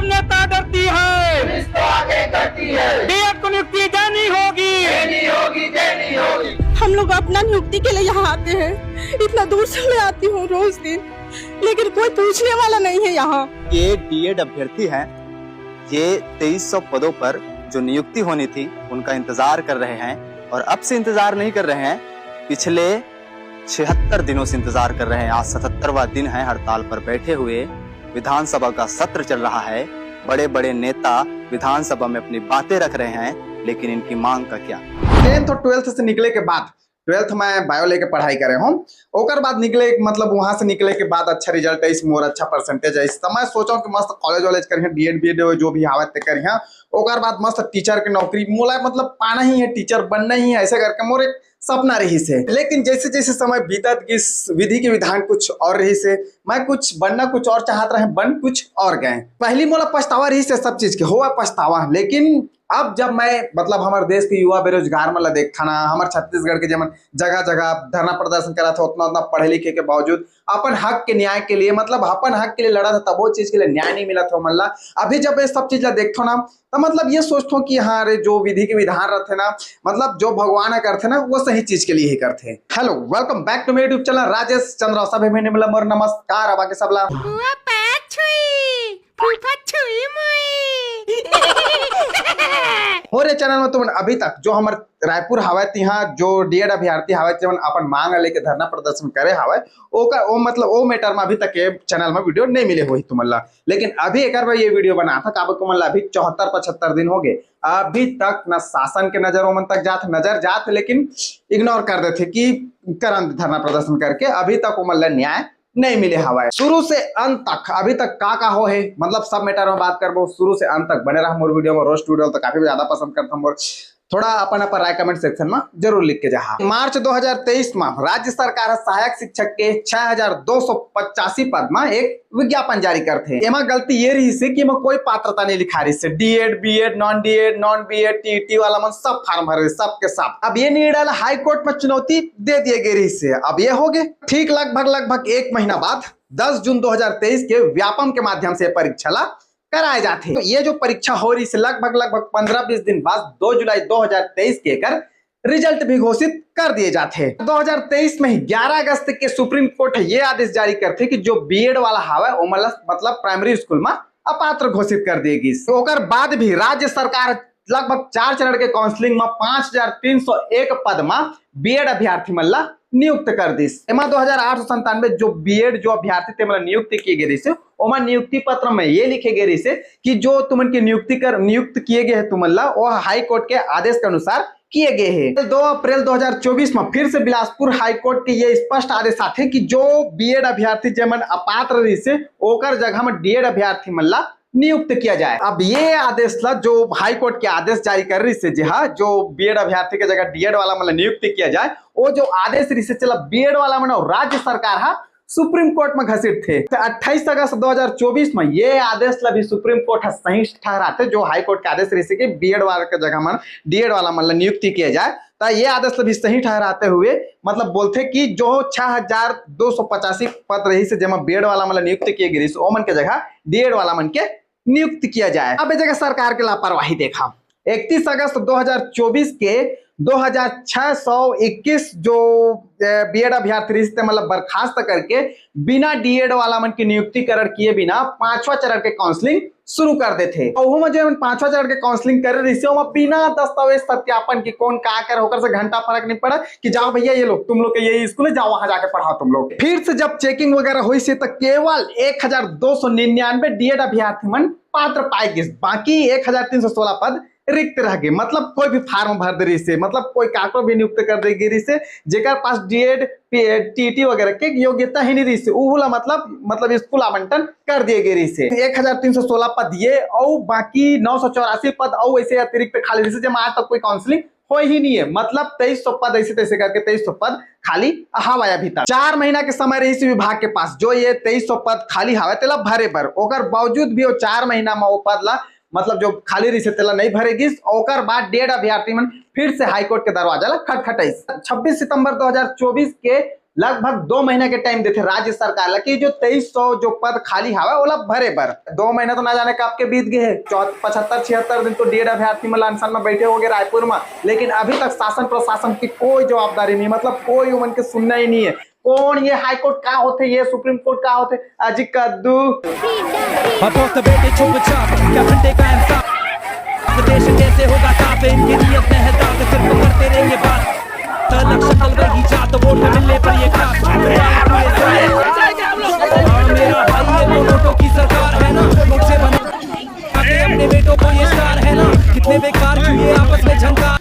सब नेता डरती है, पुलिस तो आगे करती है, डीएड को नियुक्ति देनी होगी, देनी होगी, देनी होगी। हम लोग अपना नियुक्ति के लिए यहाँ आते हैं, इतना दूर से मैं आती हूँ रोज दिन, लेकिन कोई पूछने वाला नहीं है यहाँ। ये डीएड अभ्यर्थी हैं, ये 2300 पदों पर जो नियुक्ति होनी थी उनका इंतजार कर रहे हैं और अब से इंतजार नहीं कर रहे हैं, पिछले 76 दिनों से इंतजार कर रहे हैं। आज 77वां दिन है हड़ताल पर बैठे हुए। विधानसभा का सत्र चल रहा है, बड़े बड़े नेता विधानसभा में अपनी बातें रख रहे हैं, लेकिन इनकी मांग का क्या। 10th और 12th से निकले के बाद 12th में बायो लेके पढ़ाई करे हूँ, ओकर बाद निकले मतलब वहां से निकले के बाद अच्छा रिजल्ट है, इस मोर अच्छा परसेंटेज है, इस समय सोचा कि मस्त कॉलेज वॉलेज करिए, डीएड बीएड जो भी आवत करिए, ओकर बाद मस्त टीचर के नौकरी मोला मतलब पाना ही है, टीचर बनना ही है, ऐसे करके मोर एक सपना रही से। लेकिन जैसे जैसे समय बीतत इस विधि के विधान कुछ और रही से, मैं कुछ बनना कुछ और चाहत रहे, बन कुछ और गए। पहली मोला पछतावा रही से सब चीज के हुआ पछतावा, लेकिन अब जब मैं मतलब हमारे देश के युवा बेरोजगार मतलब देखा ना, हमारे छत्तीसगढ़ के जमन जगह जगह धरना प्रदर्शन करा था, उतना उतना पढ़े लिखे के बावजूद अपन हक के न्याय के लिए मतलब अपन हक के लिए लड़ा था, तब वो चीज के लिए न्याय नहीं मिला था मल्ला। अभी जब ये सब चीज देखो ना तो मतलब ये सोचतो कि हाँ अरे जो विधि के विधान रहते ना, मतलब जो भगवान करते ना वो सही चीज के लिए ही करते। हेलो वेलकम बैक टू मेरे यूट्यूब चैनल राजेश चंद्र सब मोर नमस्कार। अब आके सबला हो रे चैनल में तुम अभी तक जो हमारे रायपुर हवा यहाँ जो डीएड अभ्यर्थी हवा जब अपन मांग लेके धरना प्रदर्शन करे हवा ओ मतलब ओ मैटर में अभी तक के चैनल में वीडियो नहीं मिले हुई तुमला, लेकिन अभी एक बार ये वीडियो बना था काबू को मतलब अभी 74-75 दिन हो गए, अभी तक न शासन के नजर मन तक नजर जात, लेकिन इग्नोर कर देते कि करन धरना प्रदर्शन करके अभी तक वो मतलब न्याय नहीं मिले हवा। शुरू से अंत तक अभी तक का हो है मतलब सब मैटर में बात करबो, शुरू से अंत तक बने रहा मोर वीडियो में। रोस्ट वीडियो तो काफी ज्यादा पसंद करता हूँ, थोड़ा अपन राय कमेंट सेक्शन में जरूर लिख के जा। मार्च 2023 में राज्य सरकार सहायक शिक्षक के 6285 पद में एक विज्ञापन जारी करते। एमा गलती ये रही से कि कोई पात्रता नहीं लिखा रही से, DEd BEd non BEd TT वाला मन सब फार्म भर सब के सब। अब ये निर्णय हाई कोर्ट में चुनौती दे दिए गए रही से, अब ये हो गए ठीक लगभग 1 महीना बाद 10 जून 2023 के व्यापम के माध्यम से परीक्षा ला कराए जाते। तो ये जो परीक्षा हो रही है लगभग 15-20 दिन बाद 2 जुलाई 2023 के कर रिजल्ट भी घोषित कर दिए जाते। 2023 में 11 अगस्त के सुप्रीम कोर्ट ये आदेश जारी करते कि जो बीएड वाला हवा वो मतलब प्राइमरी स्कूल में अपात्र घोषित कर देगी। तो ओकर बाद भी राज्य सरकार लगभग 4 चरण के काउंसलिंग में 5301 पद में बीएड अभ्यर्थी मल्ला नियुक्त कर दी। एमा 2897 जो बीएड जो अभ्यर्थी थे मतलब नियुक्त किए गए से, ओमा नियुक्ति पत्र में ये लिखे गए से कि जो तुमन की नियुक्त किए गए हैं तुमल्ला वो हाई कोर्ट के आदेश के अनुसार किए गए हैं। 2 अप्रैल 2024 में फिर से बिलासपुर हाई कोर्ट के ये स्पष्ट आदेश आते कि जो बीएड अभ्यर्थी जमन अपात्र रही से ओकर जगह में डीएड अभ्यर्थी मल्ला नियुक्त किया जाए। अब ये आदेश ला जो हाई कोर्ट के आदेश जारी कर रही से जी हाँ जो बीएड अभ्यर्थी के जगह डीएड वाला मतलब नियुक्त किया जाए, वो जो आदेश रही से चला बीएड वाला मतलब राज्य सरकार हा सुप्रीम कोर्ट में घसीट थे। तो 28 अगस्त 2024 में ये आदेश ला भी सुप्रीम कोर्ट सही ठहराते, जो हाई कोर्ट के आदेश रही से कि बीएड वाला के जगह में डीएड वाला मतलब नियुक्ति किया जाए, तो ये आदेश ला भी सही ठहराते हुए मतलब बोलते कि जो 6285 पद रही से जमा बीएड वाला मतलब नियुक्त किए गए ओ मन के जगह डीएड वाला मन के नियुक्त किया जाए। अब जगह सरकार की लापरवाही देखा। 31 अगस्त 2024 के 2621 जो बीएड अभ्यर्थी से मतलब बर्खास्त करके बिना डीएड वाला मन की नियुक्तिकरण किए बिना 5वां चरण के काउंसलिंग शुरू कर देते। और वो जो 5वां चरण के काउंसलिंग कर रही से बिना दस्तावेज सत्यापन की कौन का कर होकर से घंटा फर्क नहीं पड़ा कि जाओ भैया ये लोग तुम लोग के ये स्कूल है, जाओ वहां जाके पढ़ाओ तुम लोग। फिर से जब चेकिंग वगैरह हुई से तो केवल 1299 डीएड अभ्यर्थी मन पात्र पाए गए, बाकी 1316 पद रिक्त रह गए। मतलब कोई भी फार्म भर दे रही से, मतलब कोई काको भी नियुक्त कर दे रही से जेकर पास डीएड टीटी वगैरह के योग्यता ही नहीं रही से उला मतलब स्कूल आवंटन कर दिए गए रही से। 1316 पद ये और बाकी 984 पद और ऐसे अतिरिक्त खाली रही से जब आज तक कोई काउंसलिंग हो ही नहीं है। मतलब 2300 पद ऐसे तैसे करके 2300 पद खाली हवाया भीतर 4 महीना के समय रही विभाग के पास जो ये 2300 पद खाली हवा तेला भरे पर, ओकर बावजूद भी वो 4 महीना में वो पद ला मतलब जो खाली रही से तेला नहीं भरेगी। ओकर बाद डीएड अभ्यर्थी मन फिर से हाईकोर्ट के दरवाजा ला खटखटाई। 26 सितंबर 2024 के लगभग 2 महीना के टाइम देते राज्य सरकार ला कि जो 2300 जो पद खाली हवा ओला भरे बर 2 महीना तो ना जाने कब के बीत गए 75-76 दिन तो डीएड अभ्यर्थी में अनशन में बैठे हो गए रायपुर में, लेकिन अभी तक शासन प्रशासन की कोई जवाबदारी नहीं, मतलब कोई उमन के सुनना ही नहीं है। कौन ये हाई कोर्ट का होते, ये सुप्रीम कोर्ट का होते, अजी कद्दू देश कैसे होगा साफ इनकी नियत में है दाग, सिर्फ करते रहेंगे बात लक्ष्य कल वही जात वोट मिलने पर ये खास मेरा भाई ये वोटों की सरकार है ना, मुझसे बने अपने बेटों को ये स्टार है ना, कितने बेकार क्यों ये आपस में झंकार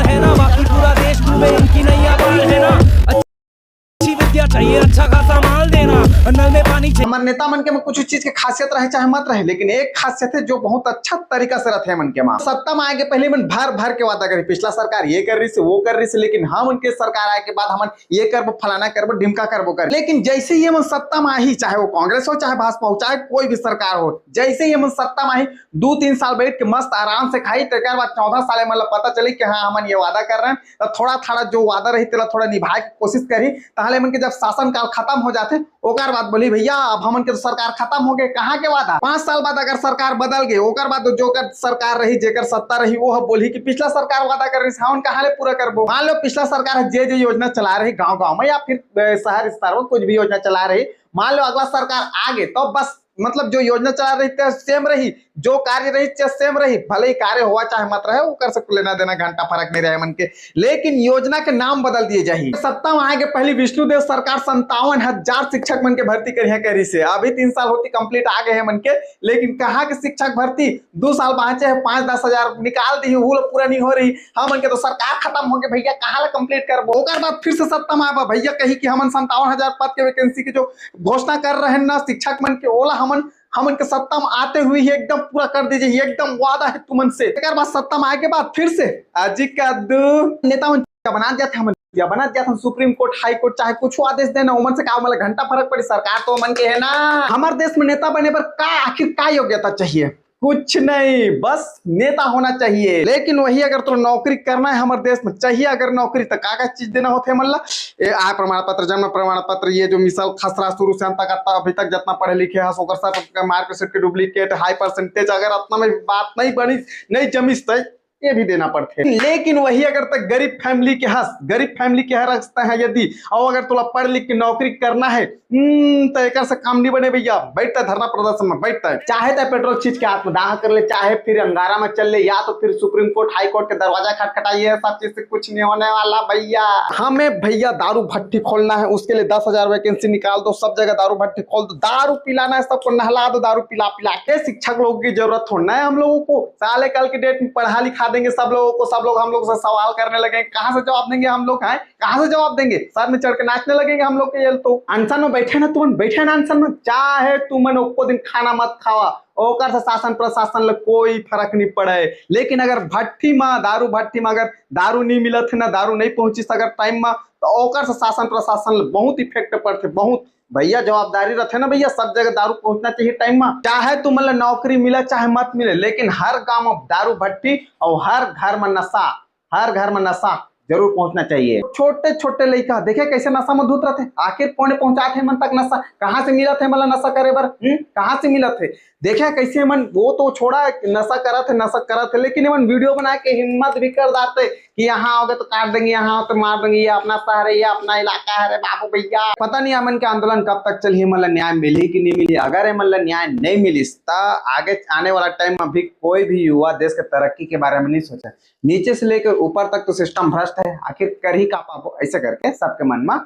है ना, बाकी पूरा देश डूबे इनकी नैया पार है ना, अच्छी विद्या चाहिए अच्छा खासा माल देना, नल में पानी चाहिए। हमारे नेता मन के में कुछ चीज के खासियत रहे चाहे मत रहे, लेकिन एक खासियत है जो बहुत अच्छा तरीका से रहते हैं मन के मां सत्ता में आए के पहले मन भर भर के वादा करी, पिछला सरकार ये कर रही से वो कर रही से, लेकिन हम उनके सरकार आए के बाद हम ये करबो फलाना करबो ढिमका करबो कर, लेकिन जैसे ही हम सत्ता में आई, चाहे वो कांग्रेस हो चाहे भाजपा हो चाहे कोई भी सरकार हो, जैसे ही हम सत्ता में आई 2-3 साल बैठ के मस्त आराम से खाई, तक बाद 14 साल मतलब पता चली कि हाँ हम ये वादा कर रहे हैं, तो थोड़ा थोड़ा जो वादा रही तेला थोड़ा निभाए की कोशिश करी, ताहले मन के जब शासन काल खत्म हो जाते ओकर बाद बोली भैया अब हमन के तो सरकार खत्म हो गए, कहाँ के वादा 5 साल बाद अगर सरकार बदल गई ओकर बाद जो कर सरकार रही जेकर सत्ता रही वो बोली कि पिछला सरकार वादा कर रही हम कहाँ ले पूरा करबो। मान लो पिछला सरकार जे योजना चला रही गाँव गाँव में या फिर शहर स्तर में कुछ भी योजना चला रही, मान लो अगला सरकार आगे तो बस मतलब जो योजना चला रही थी सेम रही, जो कार्य रही सेम रही, भले ही कार्य हुआ चाहे मत रहे वो कर सकते, लेना देना घंटा फर्क नहीं रहे मन के, लेकिन योजना के नाम बदल दिए जाही। सत्ता में आगे पहली विष्णुदेव सरकार 57,000 शिक्षक मन के भर्ती करी करी से, अभी 3 साल होती कंप्लीट आ गए हैं मन के, लेकिन कहाँ के शिक्षक भर्ती 2 साल बाँचे है 5-10 हजार निकाल दी वो पूरा नहीं हो रही, हम मन के तो सरकार खत्म हो गए भैया कहाँ कंप्लीट करबो। ओकर बाद फिर से सत्ता में आवा भैया कही कि हम 57,000 पद के वैकेंसी की जो घोषणा कर रहे हैं ना शिक्षक मन के ओला हमन के सत्ता में आते हुए ही एकदम पूरा कर दीजिए, एकदम वादा है तुमन से। एक बार सत्ता में आए के बाद फिर से अजी कद्दू नेता मन बना जाते हम या बना जाते सुप्रीम कोर्ट हाई कोर्ट चाहे कुछ आदेश देना उमन से का मतलब घंटा फर्क पड़ी, सरकार तो मन के है ना। हमारे देश में नेता बने पर का आखिर का योग्यता चाहिए, कुछ नहीं बस नेता होना चाहिए, लेकिन वही अगर तो नौकरी करना है हमारे देश में चाहिए अगर नौकरी तो कागज चीज देना होते है मतलब आय प्रमाण पत्र जन्म प्रमाण पत्र ये जो मिसल खसरा शुरू से अंत तक अभी तक जितना पढ़े लिखे है ओकर सब मार्कशीट के डुप्लीकेट हाई परसेंटेज अगर इतना में बात नहीं बनी नहीं जमीस तो ये भी देना पड़ते, लेकिन वही अगर तक गरीब फैमिली के रखता है यदि और अगर तुला पढ़ लिख के नौकरी करना है तो एक से काम नहीं बने भैया, बैठता है धरना प्रदर्शन में बैठता है, चाहे तो पेट्रोल छींच के आत्मदाह कर ले चाहे फिर अंगारा में चल ले या तो फिर सुप्रीम कोर्ट हाई कोर्ट के दरवाजा खटखटाइए, सब चीज से कुछ नहीं होने वाला भैया। हमें भैया दारू भट्टी खोलना है उसके लिए 10,000 वैकेंसी निकाल दो, सब जगह दारू भट्टी खोल दो, दारू पिलाना है सबको नहला दो, दारू पिला पिला के शिक्षक लोगों की जरूरत थोड़ा है हम लोगों को, साले कल की डेट में पढ़ा लिखा देंगे सब लोगों को, सब लोग हम लोग से सवाल करने लगेंगे, कहाँ से जवाब देंगे हम लोग हैं, कहाँ से जवाब देंगे, सर में चढ़ के नाचने लगेंगे हम लोग के। ये तो अनशन में बैठे ना तुमन बैठे ना अनशन में चाहे तुमन एको दिन खाना मत खावा ओकर से शासन प्रशासन ल कोई फर्क नहीं पड़े, लेकिन अगर भट्टी में दारू भट्टी में अगर दारू नहीं मिलत है ना दारू नहीं पहुंची अगर टाइम में तो ओकर से शासन प्रशासन ल बहुत इफेक्ट पड़ते, बहुत भैया जवाबदारी रहते ना भैया, सब जगह दारू पहुंचना चाहिए टाइम में, चाहे तुम नौकरी मिले चाहे मत मिले, लेकिन हर गांव में दारू भट्टी और हर घर में नशा जरूर पहुंचना चाहिए। छोटे छोटे लड़का देखे कैसे नशा में धूत रहते, आखिर पौने पहुंचाते मन तक नशा कहाँ से मिलत है मतलब नशा करे बर कहाँ से मिलत है, देखे कैसे मन वो तो छोड़ा नशा करत है लेकिन मन वीडियो बना के हिम्मत भी कर दाते कि यहाँ आओगे तो काट देंगे, यहाँ तो मार देंगे, ये अपना शहर है ये अपना इलाका है रे बाबू भैया। पता नहीं अमन के आंदोलन कब तक चली मतलब न्याय मिली कि नहीं मिली, अगर मतलब न्याय नहीं मिली तो आगे आने वाला टाइम में भी कोई भी युवा देश के तरक्की के बारे में नहीं सोचा, नीचे से लेकर ऊपर तक तो सिस्टम भ्रष्ट है, आखिर कर ही का पाबो, ऐसे करके सबके मन में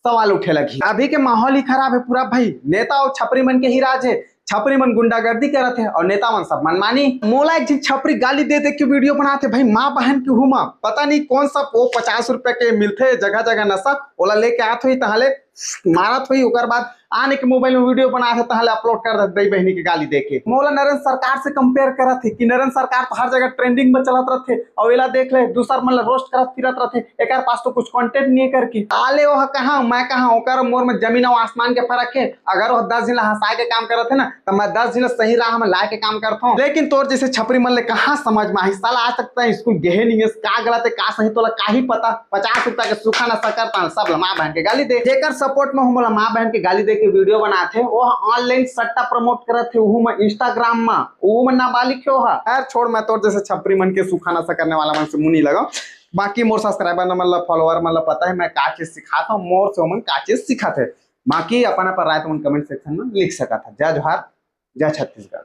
सवाल उठे लगी। अभी के माहौल ही खराब है पूरा भाई, नेता और छपरी मन के ही राज है, छपरी मन गुंडागर्दी करते हैं और नेता मन सब मनमानी। मोला एक छपरी गाली दे के वीडियो बनाते भाई, माँ बहन की हुमा पता नहीं कौन सा वो 50 रुपए के मिलते जगह जगह नशा ओला लेके आते हुई तहाले मारत हुई ओकर बाद आने के मोबाइल में वीडियो बना थे तहले अपलोड कर दे दई बहनी की गाली देके मोला नरेंद्र सरकार से कंपेयर करत थे कि नरेंद्र सरकार तो हर जगह ट्रेंडिंग में चलत रहते और एला देख ले दूसर मन रोस्ट करत फिरत रहते एकर पास तो कुछ कंटेंट नहीं कर की आले वह कहां मैं कहां ओकर मोर में जमीन और आसमान के फर्क है अगर वह 10 दिन हंसा के काम करत है ना तो मैं 10 दिन सही राह में ला के काम करता हूं लेकिन तोर जैसे छपरी मन ले कहां समझ में आई साला आज तक स्कूल गए नहीं है का गलत है का सही तोला का ही पता 50 रुपया के सुखा ना सकता सब मां बहन के गाली दे जेकर सपोर्ट में हम मां बहन के गाली दे के वीडियो बनाते वो ऑनलाइन सट्टा प्रमोट करत थे वो में इंस्टाग्राम में वो में नाबालिग क्यों है यार छोड़ मैं तोर जैसे छपरी मन के सुखा ना सा करने वाला मन से मुंह नहीं लगा बाकी मोर सब्सक्राइबर न मतलब फॉलोअर मतलब पता है मैं का चीज सिखाता हूँ मोर से मन का चीज सिखाते बाकी अपन राय तो कमेंट सेक्शन में लिख सका था जय जोहार जय छत्तीसगढ़।